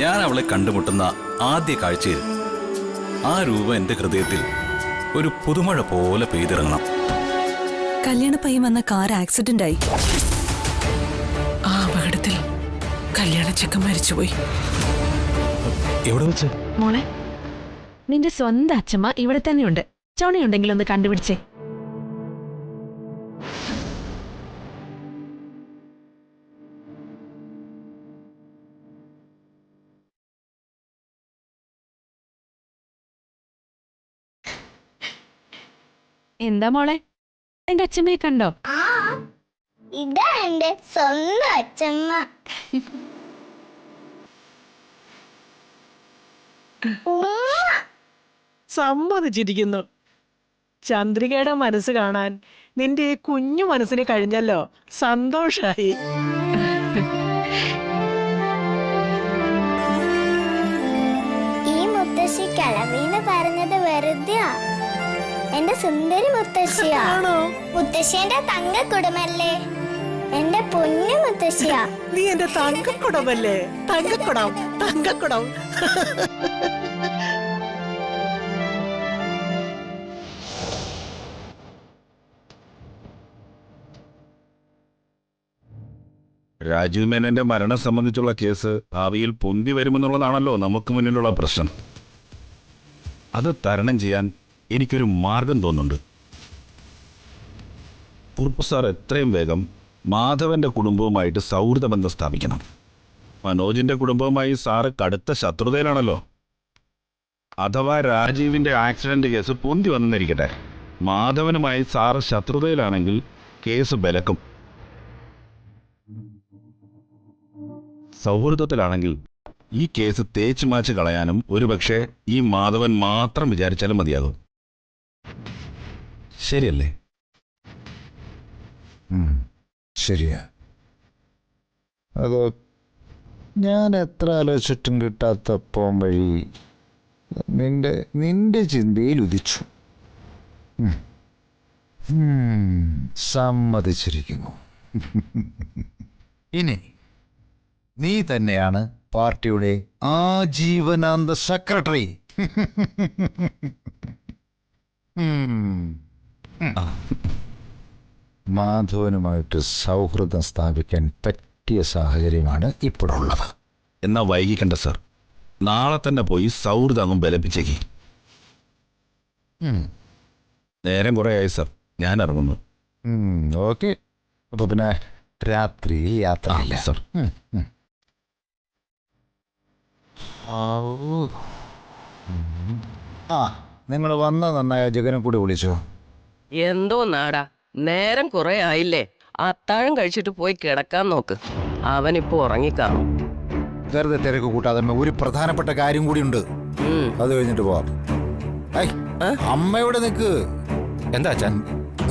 ഞാൻ അവളെ കണ്ടുമുട്ടുന്ന ആദ്യ കാഴ്ചയിൽ ആ രൂപം എന്റെ ഹൃദയത്തിൽ ഒരു പുതുമഴ പോലെ പെയ്തിറങ്ങണം. കല്യാണപ്പയ്യൻ വന്ന കാർ ആക്സിഡന്റ് ആയി. ആ അപകടത്തിൽ കല്യാണ ചെക്കൻ മരിച്ചുപോയി. എവിടെ വെച്ച്? മോളെ, നിന്റെ സ്വന്തം അച്ഛമ്മ ഇവിടെ തന്നെയുണ്ട്. ചോണയുണ്ടെങ്കിൽ ഒന്ന് കണ്ടുപിടിച്ചേ. എന്താ മോളെ, എന്റെ അച്ഛമ്മയെ കണ്ടോ? ഇതാ എന്റെ സ്വന്തം അച്ഛമ്മ. സമ്മതിച്ചിരിക്കുന്നു. ചന്ദ്രികയുടെ മനസ്സ് കാണാൻ നിന്റെ ഈ കുഞ്ഞു മനസ്സിന് കഴിഞ്ഞല്ലോ. സന്തോഷായി. ഈ മുത്തശ്ശി കിളവിന്ന് പറഞ്ഞത് വെറുതെയാ. എന്റെ സുന്ദരി മുത്തശ്ശിയാ. മുത്തശ്ശി എന്റെ തങ്ക കുടമല്ലേ. എന്റെ പൊന്നു മുത്തശ്ശിയാ. നീ എന്റെ തങ്കക്കുടമല്ലേ? തങ്കക്കുടം, തങ്കക്കുടം. രാജീവ് മേനന്റെ മരണം സംബന്ധിച്ചുള്ള കേസ് ഭാവിയിൽ പൊന്തി വരുമെന്നുള്ളതാണല്ലോ നമുക്ക് മുന്നിലുള്ള പ്രശ്നം. അത് തരണം ചെയ്യാൻ എനിക്കൊരു മാർഗം തോന്നുന്നുണ്ട്. കുറുപ്പ് സാർ എത്രയും വേഗം മാധവന്റെ കുടുംബവുമായിട്ട് സൗഹൃദ ബന്ധം സ്ഥാപിക്കണം. മനോജിന്റെ കുടുംബവുമായി സാറ് കടുത്ത ശത്രുതയിലാണല്ലോ. അഥവാ രാജീവിന്റെ ആക്സിഡന്റ് കേസ് പൊന്തി വന്നിരിക്കട്ടെ, മാധവനുമായി സാറ് ശത്രുതയിലാണെങ്കിൽ കേസ് ബലക്കും. സൗഹൃദത്തിലാണെങ്കിൽ ഈ കേസ് തേച്ചു മാച്ച് കളയാനും ഒരുപക്ഷെ ഈ മാധവൻ മാത്രം വിചാരിച്ചാലും മതിയാകും. ശരിയല്ലേ? ശരിയാ. അതോ ഞാൻ എത്ര ആലോചിച്ചിട്ടും കിട്ടാത്ത പോം വഴി നിന്റെ ചിന്തയിൽ ഉദിച്ചു. സമ്മതിച്ചിരിക്കുന്നു. ഇനി നീ തന്നെയാണ് പാർട്ടിയുടെ ആജീവനാന്ത സെക്രട്ടറി. മാധവനുമായിട്ട് സൗഹൃദം സ്ഥാപിക്കാൻ പറ്റിയ സാഹചര്യമാണ് ഇപ്പോഴുള്ളത്. എന്നാ വൈകിക്കണ്ട സർ, നാളെ തന്നെ പോയി സൗഹൃദം ബലപ്പിച്ചേക്ക്. നേരം കുറേ ആയി സർ, ഞാൻ ഇറങ്ങുന്നു. ഓക്കെ. അപ്പൊ പിന്നെ രാത്രി യാത്രയില്ല സർ. നിങ്ങൾ വന്ന നന്നായ ജഗനെ കൂടി വിളിച്ചോ? എന്തോ നാടാ, നേരം കുറെ ആയില്ലേ. അത്താഴം കഴിച്ചിട്ട് പോയി കിടക്കാൻ നോക്ക്. അവനിപ്പോ ഉറങ്ങിക്കാണും. വെറുതെ തിരക്ക് കൂട്ടാതെ ഒരു പ്രധാനപ്പെട്ട കാര്യം കൂടി ഉണ്ട്. അത് കഴിഞ്ഞിട്ട് പോവാം. അമ്മയോടെ നിക്ക്. എന്താ അച്ഛൻ?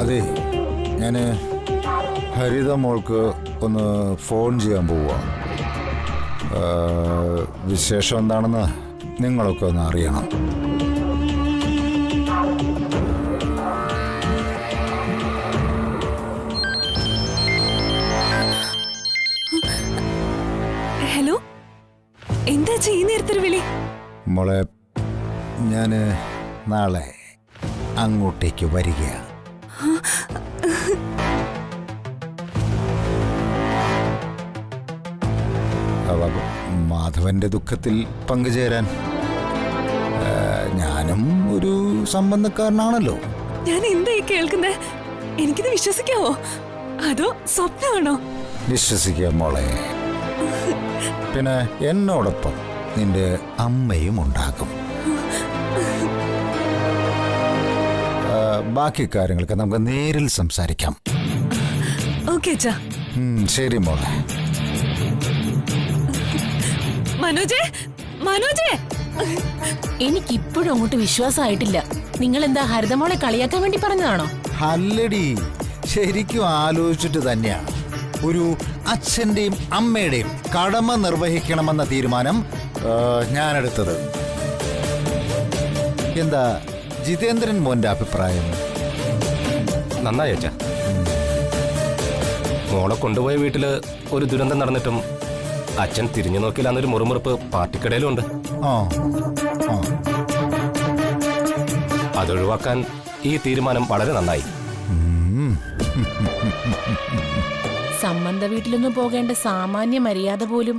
അതെ, ഞാന് ഹരിത മോൾക്ക് ഒന്ന് ഫോൺ ചെയ്യാൻ പോവാ. വിശേഷം എന്താണെന്ന് നിങ്ങളൊക്കെ ഒന്ന് അറിയണം. ഹലോ, എന്താ ഈ നേരത്തൊരു വിളി? മോളെ, ഞാന് നാളെ അങ്ങോട്ടേക്ക് വരികയാണ്. മാധവന്റെ ദുഃഖത്തിൽ പങ്കുചേരാൻ. ഞാനും ഒരു സംബന്ധക്കാരനാണല്ലോ. ഞാൻ എന്തായി കേൾക്കുന്നേ? എനിക്കിത് വിശ്വസിക്കാവോ അതോ സ്വപ്നമാണോ? വിശ്വസിക്കാം മോളെ. പിന്നെ എന്നോടൊപ്പം നിന്റെ അമ്മയും ഉണ്ടാകും. ബാക്കി കാര്യങ്ങളൊക്കെ നമുക്ക് നേരിൽ സംസാരിക്കാം. ഓക്കേ അച്ഛാ. ശരി മോളെ. മനോജേ, മനോജേ, എനിക്കിപ്പോഴും അങ്ങോട്ട് വിശ്വാസമായിട്ടില്ല. നിങ്ങൾ എന്താ ഹരിതമോളെ കളിയാക്കാൻ വേണ്ടി പറഞ്ഞതാണോ? അല്ലടി, ശരിക്കും ആലോചിച്ചിട്ട് തന്നെയാണ് ഒരു അച്ഛന്റെയും അമ്മയുടെയും കടമ നിർവഹിക്കണമെന്ന തീരുമാനം ഞാനെടുത്തത്. എന്താ ജിതേന്ദ്രൻ മോന്റെ അഭിപ്രായം? നന്നായി അച്ഛാ. മോളെ കൊണ്ടുപോയ വീട്ടില് ഒരു ദുരന്തം നടന്നിട്ടും അച്ഛൻ തിരിഞ്ഞു നോക്കിയില്ലാന്നൊരു മുറുമുറുപ്പ് പാർട്ടിക്കിടയിലും ഉണ്ട്. ആ ആ അതൊഴിവാക്കാൻ ഈ തീരുമാനം വളരെ നന്നായി. സംബന്ധ വീട്ടിലൊന്നും പോകേണ്ട സാമാന്യ മര്യാദ പോലും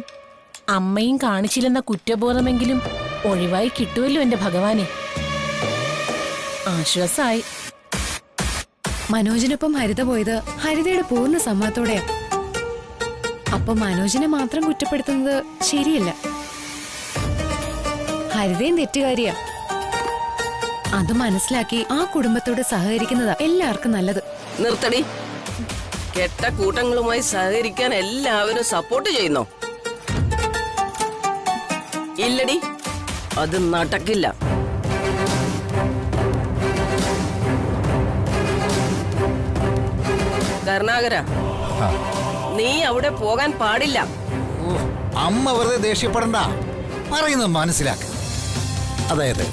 അമ്മയും കാണിച്ചില്ലെന്ന കുറ്റബോധമെങ്കിലും ഒഴിവായി കിട്ടുമല്ലോ എന്റെ ഭഗവാനെ. ആശ്വാസായി. മനോജിനൊപ്പം ഹരിത പോയത് ഹരിതയുടെ പൂർണ്ണ സമ്മതത്തോടെയാ. അപ്പൊ മനോജിനെ മാത്രം കുറ്റപ്പെടുത്തുന്നത് ശരിയല്ല. ഹരിതയും തെറ്റുകാരിയാ. അത് മനസ്സിലാക്കി ആ കുടുംബത്തോട് സഹകരിക്കുന്നതാ എല്ലാവർക്കും നല്ലത്. നിർത്തടി. കെട്ട കൂട്ടങ്ങളുമായി സഹകരിക്കാൻ എല്ലാവരും സപ്പോർട്ട് ചെയ്യുന്നോ? ഇല്ലടി, അത് നടക്കില്ല. കരുണാകര, നീ അവിടെ പോകാൻ പാടില്ല. അമ്മ വെറുതെ ദേഷ്യപ്പെടണ്ട, പറയുന്നത് മനസ്സിലാക്ക. അതായത്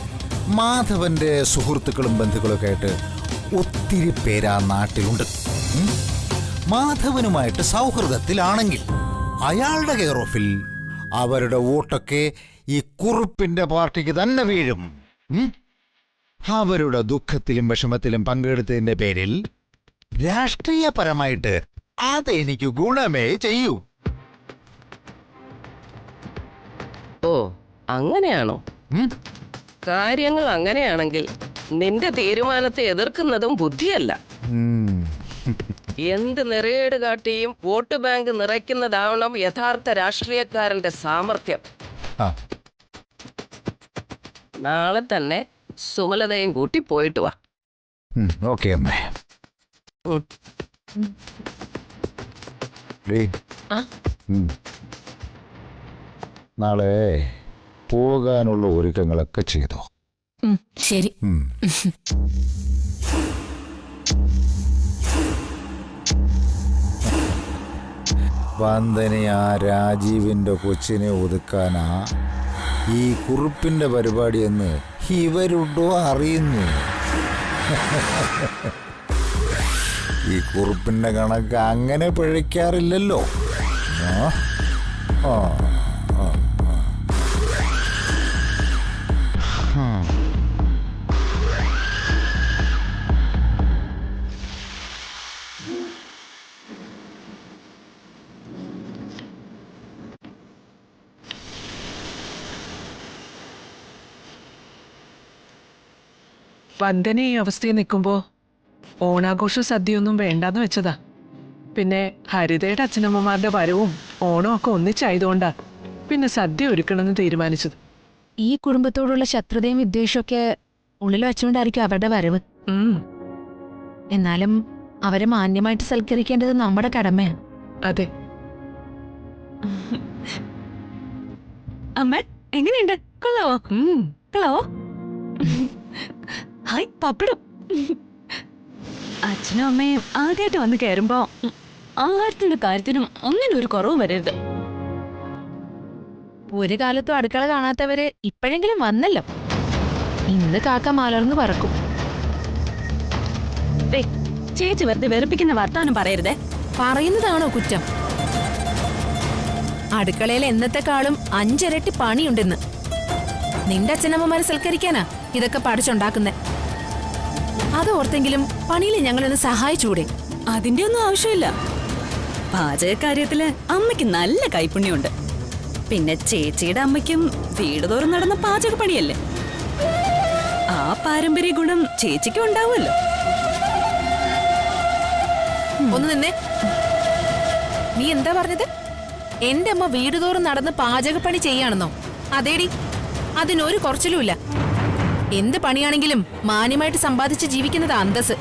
മാധവന്റെ സുഹൃത്തുക്കളും ബന്ധുക്കളൊക്കെ ആയിട്ട് ഒത്തിരി പേരാ നാട്ടിലുണ്ട്. മാധവനുമായിട്ട് സൗഹൃദത്തിലാണെങ്കിൽ അയാളുടെ കെയർ ഓഫിൽ അവരുടെ വോട്ടൊക്കെ ഈ കുറുപ്പിന്റെ പാർട്ടിക്ക് തന്നെ വീഴും. അവരുടെ ദുഃഖത്തിലും വിഷമത്തിലും പങ്കെടുത്തതിന്റെ പേരിൽ രാഷ്ട്രീയപരമായിട്ട് അതെനിക്ക് ഗുണമേ ചെയ്യൂ. ഓ, അങ്ങനെയാണോ? കാര്യങ്ങൾ അങ്ങനെയാണെങ്കിൽ നിന്റെ തീരുമാനത്തെ എതിർക്കുന്നതും ബുദ്ധിയല്ല. എന്ത് നിറയേട് കാട്ടിയും വോട്ട് ബാങ്ക് നിറയ്ക്കുന്നതാവണം യഥാർത്ഥ രാഷ്ട്രീയക്കാരന്റെ സാമർഥ്യം. നാളെ തന്നെ സുമലതയും കൂട്ടി പോയിട്ട് വാ. ഓക്കെ അമ്മേ. നാളെ പോകാനുള്ള ഒരുക്കങ്ങളൊക്കെ ചെയ്തോ? ശരി. വന്ദന ആ രാജീവിന്റെ കൊച്ചിനെ ഒതുക്കാനാ ഈ കുറുപ്പിന്റെ പരിപാടിയെന്ന് ഇവരുണ്ടോ അറിയുന്നു. ഈ കുറുപ്പിന്റെ കണക്ക് അങ്ങനെ പിഴയ്ക്കാറില്ലല്ലോ. ആ ആ വന്ദന ഈ അവസ്ഥയിൽ നിൽക്കുമ്പോ ഓണാഘോഷ സദ്യയൊന്നും വേണ്ടാന്ന് വെച്ചതാ. പിന്നെ ഹരിതയുടെ അച്ഛനമ്മമാരുടെ വരവും ഓണവും ഒക്കെ ഒന്നിച്ചായതുകൊണ്ടാ പിന്നെ സദ്യ ഒരുക്കണമെന്ന് തീരുമാനിച്ചത്. ഈ കുടുംബത്തോടുള്ള ശത്രുതയും വിദ്വേഷമൊക്കെ ഉള്ളിൽ വെച്ചുകൊണ്ടായിരിക്കും അവരുടെ വരവ്. എന്നാലും അവരെ മാന്യമായിട്ട് സൽക്കരിക്കേണ്ടത് നമ്മുടെ കടമയാണ്. അതെ. അമ്മ എങ്ങനെയുണ്ട്? കൊള്ളാവോ? കൊള്ളാവോ? ഹായ് പപ്പടം. അച്ഛനും അമ്മയും ആദ്യമായിട്ട് വന്ന് കയറുമ്പോ ആഹാരത്തിന്റെ കാര്യത്തിനും ഒന്നിനും ഒരു കുറവും വരരുത്. ഒരു കാലത്തും അടുക്കള കാണാത്തവര് ഇപ്പോഴെങ്കിലും വന്നല്ലോ. ഇന്ന് കാക്ക മലർന്ന് പറക്കും. ചേച്ചി വെറുതെ വെറുപ്പിക്കുന്ന വർത്താനം പറയരുതേ. പറയുന്നതാണോ കുറ്റം? അടുക്കളയിൽ എന്നത്തെക്കാളും 5 ഇരട്ടി പണിയുണ്ടെന്ന്. നിന്റെ അച്ഛനമ്മമാരെ സൽക്കരിക്കാനാ ഇതൊക്കെ പഠിച്ചുണ്ടാക്കുന്നേ. അത് ഓർത്തെങ്കിലും പണിയിൽ ഞങ്ങളൊന്ന് സഹായിച്ചൂടെ? അതിന്റെ ഒന്നും ആവശ്യമില്ല. പാചകക്കാര്യത്തില് അമ്മയ്ക്ക് നല്ല കൈപ്പുണ്യമുണ്ട്. പിന്നെ ചേച്ചിയുടെ അമ്മയ്ക്കും വീട് തോറും നടന്ന പാചക പണിയല്ലേ. ആ പാരമ്പര്യ ഗുണം ചേച്ചിക്കും ഉണ്ടാവുമല്ലോ. ഒന്ന് നിന്നെ. നീ എന്താ പറഞ്ഞത്? എന്റെ അമ്മ വീട് തോറും നടന്ന് പാചകപ്പണി ചെയ്യാണെന്നോ? അതേടി, അതിനൊരു കുറച്ചിലുമില്ല. എന്ത് പണിയാണെങ്കിലും മാന്യമായിട്ട് സമ്പാദിച്ച് ജീവിക്കുന്നത് അന്തസ്.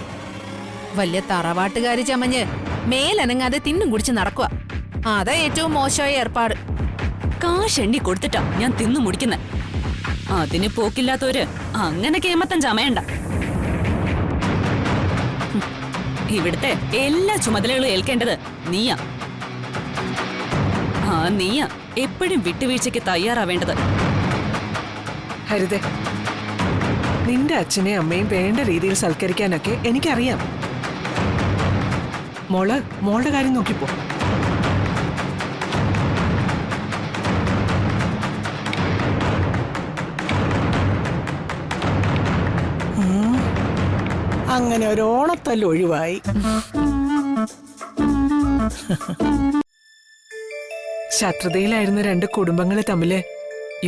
വലിയ തറവാട്ടുകാരി ചമഞ്ഞ് മേലനങ്ങാതെ തിന്നും കുടിച്ച് നടക്കുക. അതാ ഏറ്റവും മോശമായ ഏർപ്പാട്. കാശ് എണ്ണി കൊടുത്തിട്ടാ ഞാൻ തിന്നു മുടിക്കുന്നെ. അതിന് പോക്കില്ലാത്തവര് അങ്ങനെ കേമത്തം ചമയണ്ട. ഇവിടുത്തെ എല്ലാ ചുമതലകളും ഏൽക്കേണ്ടത് നീയാ. ആ നീയാ എപ്പോഴും വിട്ടുവീഴ്ചയ്ക്ക് തയ്യാറാവേണ്ടത്. ഹരിതേ, നിന്റെ അച്ഛനെയും അമ്മയും വേണ്ട രീതിയിൽ സൽക്കരിക്കാനൊക്കെ എനിക്കറിയാം. മോളുടെ കാര്യം നോക്കിപ്പോ. അങ്ങനെ ഒരു ഓണത്തല്ല് ഒഴിവായി. ശത്രുതയിലായിരുന്ന രണ്ട് കുടുംബങ്ങളെ തമ്മില്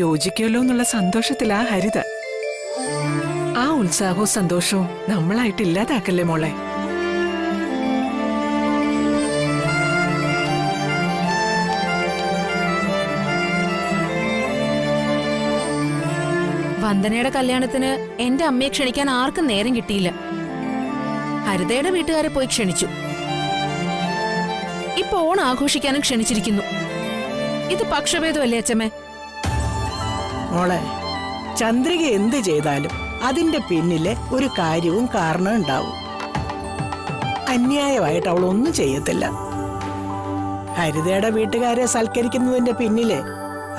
യോജിക്കുമല്ലോ എന്നുള്ള സന്തോഷത്തിലാ ഹരിത. ആ ഉത്സാഹവും സന്തോഷവും നമ്മളായിട്ട് ഇല്ലാതാക്കല്ലേ മോളെ. വന്ദനയുടെ കല്യാണത്തിന് എന്റെ അമ്മയെ ക്ഷണിക്കാൻ ആർക്കും നേരം കിട്ടിയില്ല. ഹരിതയുടെ വീട്ടുകാരെ പോയി ക്ഷണിച്ചു. ഇപ്പൊ ഓണം ആഘോഷിക്കാനും ക്ഷണിച്ചിരിക്കുന്നു. ഇത് പക്ഷഭേദമല്ലേ അച്ഛമ്മേ? മോളെ, ചന്ദ്രിക എന്ത് ചെയ്താലും അതിന്റെ പിന്നിലെ ഒരു കാര്യവും കാരണവും ഉണ്ടാവും. അന്യായമായിട്ട് അവൾ ഒന്നും ചെയ്യത്തില്ല. ഹരിതയുടെ വീട്ടുകാരെ സൽക്കരിക്കുന്നതിന്റെ പിന്നിലെ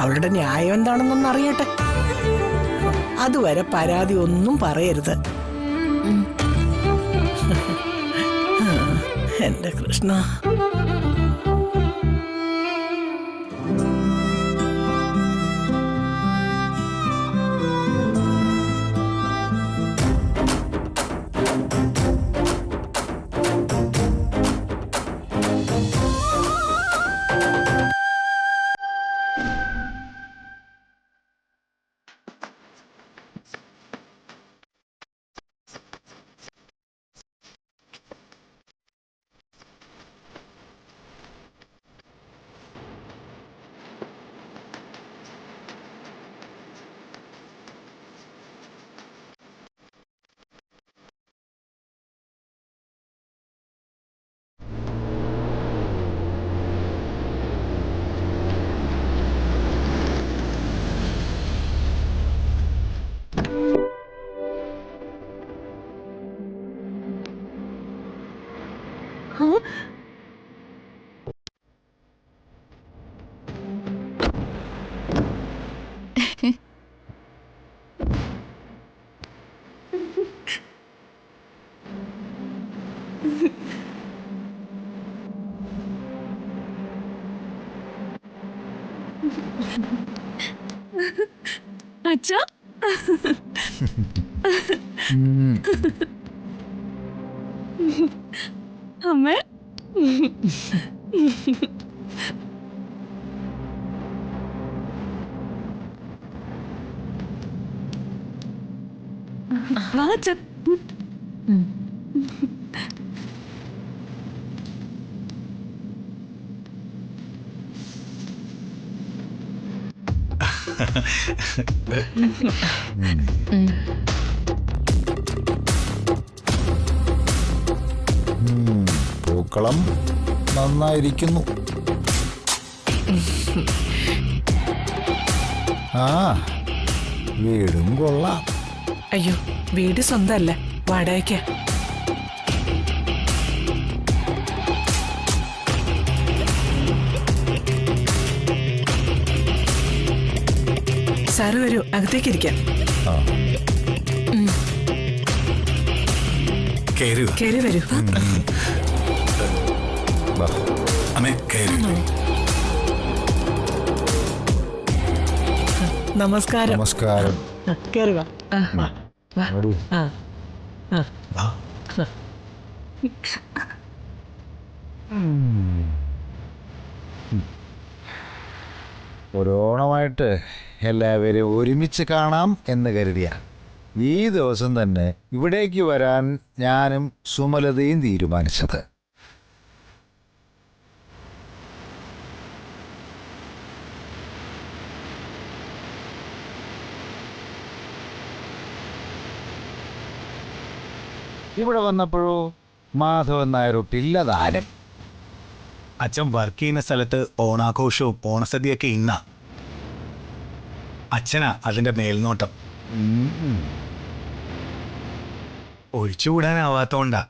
അവളുടെ ന്യായം എന്താണെന്നൊന്ന് അറിയട്ടെ. അതുവരെ പരാതി ഒന്നും പറയരുത്. എന്റെ കൃഷ്ണ. അച്ഛാ, അമ്മേ. വാ അച്ഛാ. പൂക്കളം നന്നായിരിക്കുന്നു. ആ, വീടും കൊള്ളാം. അയ്യോ, വീട് സ്വന്തമല്ല, വാടകയ്ക്കാ. സാറ് വരൂ, അകത്തേക്കിരിക്കാം. കേറി വരൂ. അമ്മേ, കയറി. നമസ്കാരം. നമസ്കാരം. കേറുക. വരൂ. ഒരോണമായിട്ട് എല്ലാവരെയും ഒരുമിച്ച് കാണാം എന്ന് കരുതിയ ഈ ദിവസം തന്നെ ഇവിടേക്ക് വരാൻ ഞാനും സുമലതയും തീരുമാനിച്ചത്. ഇവിടെ വന്നപ്പോഴോ മാധവൻ നായരൊട്ടില്ല താരം. അച്ഛൻ വർക്ക് ചെയ്യുന്ന സ്ഥലത്ത് ഓണാഘോഷവും ഓണസദ്യയൊക്കെ ഇന്ന അച്ഛനാ അതിന്റെ മേൽനോട്ടം. ഒഴിച്ചുകൂടാനാവാത്തോണ്ടാ.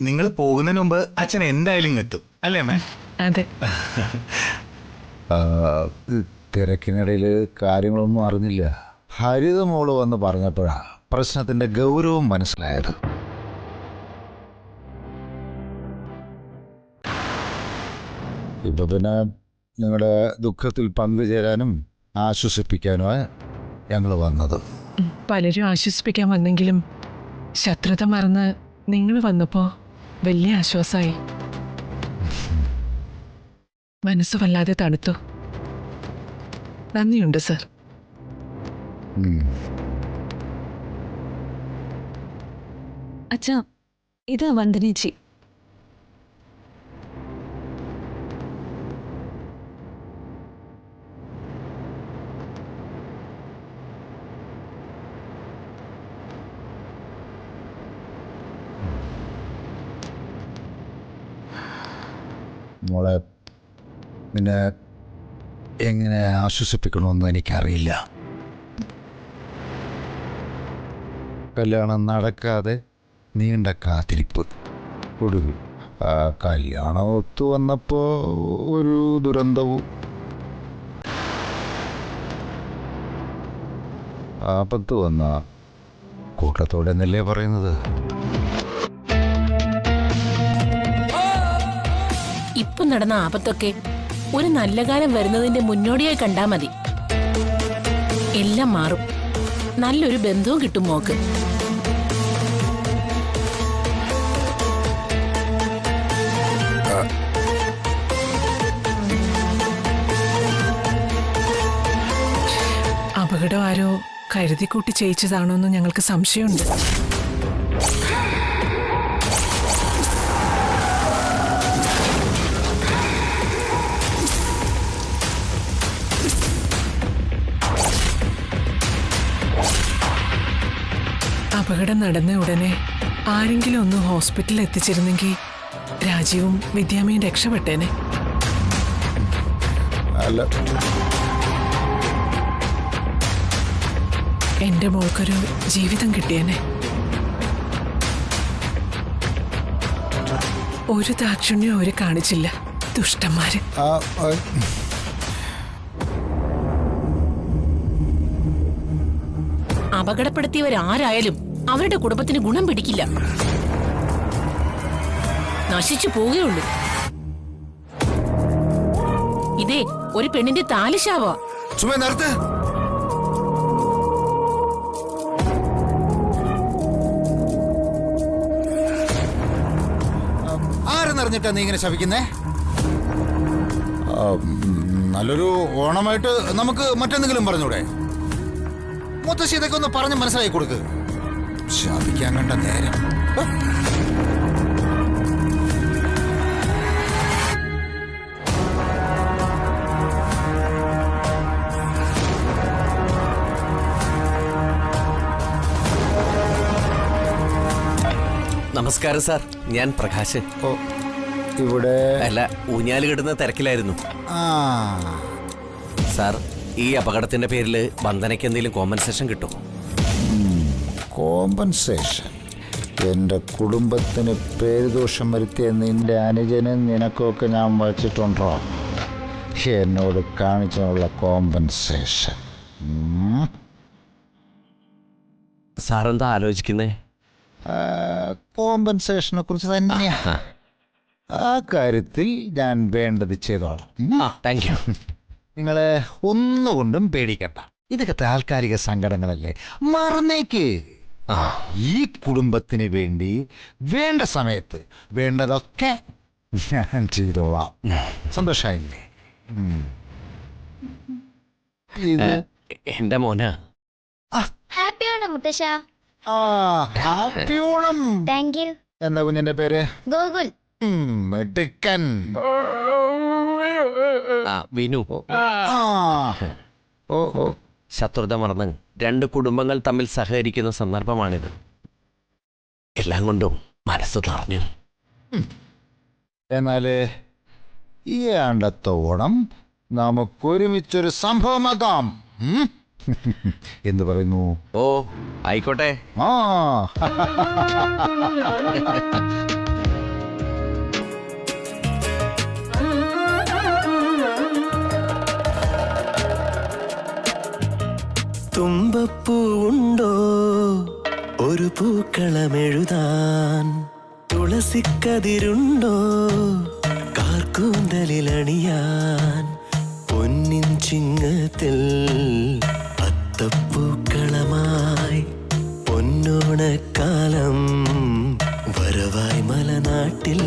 നിങ്ങൾ പോകുന്നതിന് മുമ്പ് അച്ഛൻ എന്തായാലും എത്തും അല്ലേ അമ്മേ? അതെ. തിരക്കിനിടയിൽ കാര്യങ്ങളൊന്നും അറിഞ്ഞില്ല. ഹരിത മോള് വന്ന് പറഞ്ഞപ്പോഴാ പ്രശ്നത്തിന്റെ ഗൗരവം മനസ്സിലായത്. ഇപ്പൊ പിന്നെ നിങ്ങളുടെ ദുഃഖത്തിൽ പങ്കുചേരാനും ആശ്വസിപ്പിക്കാനുമാണ് ഞങ്ങൾ വന്നത്. പലരും ആശ്വസിപ്പിക്കാൻ വന്നെങ്കിലും ശത്രുത മറന്ന് നിങ്ങൾ വന്നപ്പോൾ വലിയ ആശ്വാസമായി. മനസ്സ് വല്ലാതെ തണുത്തു. നന്ദിയുണ്ട് സർ. അച്ഛാ, ഇതാ വന്ദനേച്ചി. മോളെ പിന്നെ എങ്ങനെ ആശ്വസിപ്പിക്കണമെന്ന് എനിക്കറിയില്ല. കല്യാണം നടക്കാതെ നീണ്ട കാത്തിരിപ്പ്, ഒടുവിൽ കല്യാണം ഒത്തു വന്നപ്പോൾ ഒരു ദുരന്തവും. ആപത്ത് വന്ന കൂട്ടത്തോടെ എന്നല്ലേ പറയുന്നത്? ഇപ്പൊ നടന്ന ആപത്തൊക്കെ ഒരു നല്ല കാലം വരുന്നതിന്റെ മുന്നോടിയായി കണ്ടാ മതി. എല്ലാം മാറും. നല്ലൊരു ബന്ധവും കിട്ടും മോക്ക്. അപകടം ആരോ കരുതിക്കൂട്ടി ചെയ്യിച്ചതാണോ എന്ന് ഞങ്ങൾക്ക് സംശയമുണ്ട്. അപകടം നടന്ന ഉടനെ ആരെങ്കിലും ഒന്ന് ഹോസ്പിറ്റലിൽ എത്തിച്ചിരുന്നെങ്കിൽ രാജീവും വിദ്യാമയും രക്ഷപ്പെട്ടേനെ. അല്ല, എന്റെ മോൾക്കൊരു ജീവിതം കിട്ടിയേനെ. ഒരു ദാക്ഷിണ്യം അവര് കാണിച്ചില്ല, ദുഷ്ടന്മാര്. അപകടപ്പെടുത്തിയവരാരായാലും അവരുടെ കുടുംബത്തിന് ഗുണം പിടിക്കില്ല, നശിച്ചു പോവുകയുള്ളൂ. ഇതേ ഒരു പെണ്ണിന്റെ താലിശാവ. ആരെന്നറിഞ്ഞിട്ടാ നീ ഇങ്ങനെ ശപിക്കുന്നേ? നല്ലൊരു ഓണമായിട്ട് നമുക്ക് മറ്റെന്തെങ്കിലും പറഞ്ഞൂടെ? മുത്തശ്ശി ഇതൊക്കെ ഒന്ന് പറഞ്ഞ് മനസ്സിലാക്കി കൊടുക്ക്. ശപിക്കാൻ കണ്ട നേരം. നമസ്കാരം സാർ, ഞാൻ പ്രകാശ്. ഇവിടെ അല്ല, ഊഞ്ഞാല് കിട്ടുന്ന തിരക്കിലായിരുന്നു സാർ. ഈ അപകടത്തിന്റെ പേരിൽ വന്ദനയ്ക്ക് എന്തെങ്കിലും കോമ്പൻസേഷൻ കിട്ടും? കോമ്പൻസേഷൻ? എൻ്റെ കുടുംബത്തിന് പേരുദോഷം വരുത്തിയ നിന്റെ അനുജനും നിനക്കൊക്കെ ഞാൻ വച്ചിട്ടുണ്ടോ? എന്നോട് കാണിച്ചുള്ള കോമ്പൻസേഷൻ? സാറെന്താ ആലോചിക്കുന്നേ? കോമ്പൻസേഷനെ കുറിച്ച് തന്നെയാ. ആ കാര്യത്തിൽ ഞാൻ വേണ്ടത് ചെയ്തോളാം. Thank you. നിങ്ങളെ ഒന്നുകൊണ്ടും പേടിക്കണ്ട. ഇതൊക്കെ താൽക്കാലിക സങ്കടങ്ങളല്ലേ, മറന്നേക്ക്. ഈ കുടുംബത്തിന് വേണ്ടി വേണ്ട സമയത്ത് വേണ്ടതൊക്കെ ഞാൻ ചെയ്തോളാം. സന്തോഷായില്ലേ? ഇത് എന്റെ മോനാ. ഹാപ്പി ഓണം മുത്തശ്ശ. ഹാപ്പി ഓണം. Thank you. എന്താ കുഞ്ഞിന്റെ പേര്? ഗോകുൽ. മിടുക്കൻ. വിനു. ശത്രുത മറന്ന് രണ്ട് കുടുംബങ്ങൾ തമ്മിൽ സഹകരിക്കുന്ന സന്ദർഭമാണിത്. എല്ലാം കൊണ്ടും മനസ്സ് നിറഞ്ഞു. എന്നാല് ഈ ആണ്ടത്തെ ഓണം നമുക്കൊരുമിച്ചൊരു സംഭവമാക്കാം. എന്ത് പറയുന്നു? ഓ, ആയിക്കോട്ടെ. തുമ്പപ്പൂവുണ്ടോ ഒരു പൂക്കളമെഴുതാൻ? തുളസിക്കതിരുണ്ടോ കാർക്കശ്യമെഴുതാൻ? കൂന്തലിലണിയാൻ പൊന്നിൻ ചിങ്ങത്തിൽ അത്തപ്പൂക്കളമായി പൊന്നോണക്കാലം വരവായി മലനാട്ടിൽ.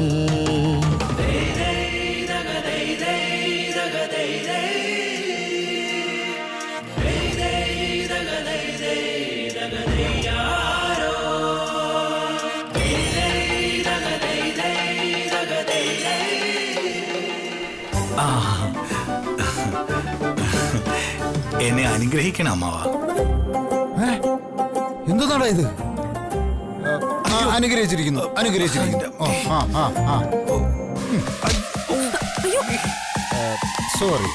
എന്നെ അനുഗ്രഹിക്കണം അമ്മാവ. എന്താണ് ഇത്? അനുഗ്രഹിച്ചിരിക്കുന്നു, അനുഗ്രഹിച്ചിരിക്കുന്നു. സോറി.